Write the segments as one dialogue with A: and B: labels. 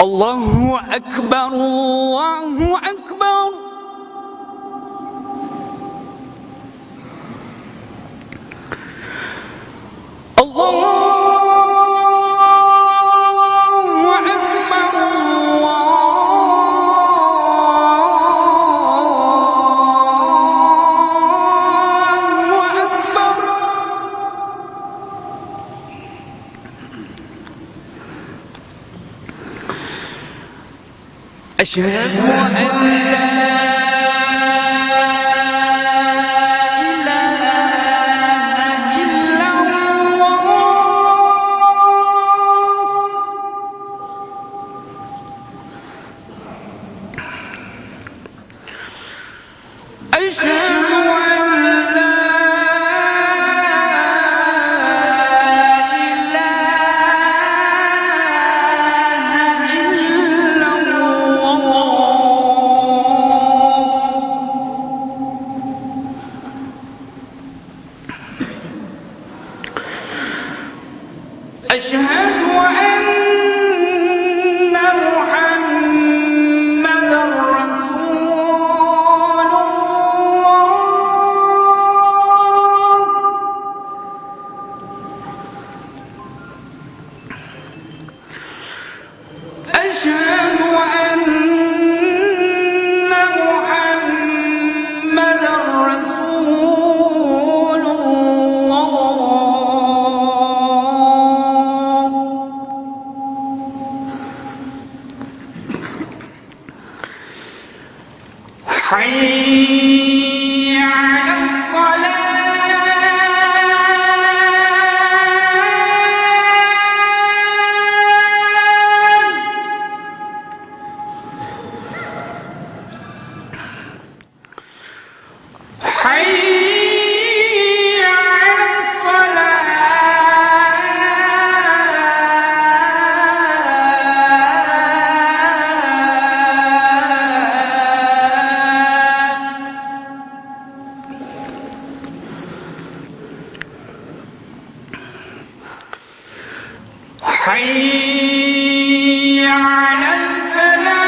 A: الله أكبر الله أكبر. الله أشهد أن لا إله إلا الله. أشهد أن لا أشهد أن محمدًا رسول الله. أشهد أن محمدًا رسول حي على الصلاة. حي على حي على الفلاح.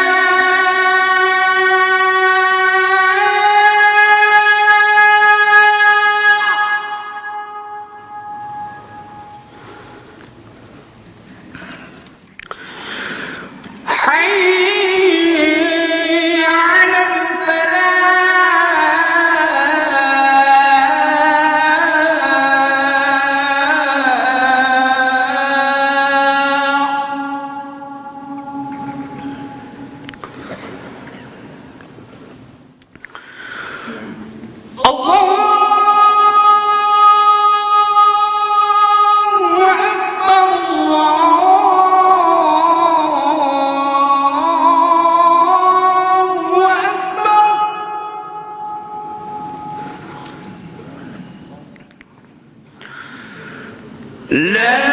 A: حي على الله أكبر الله أكبر. لا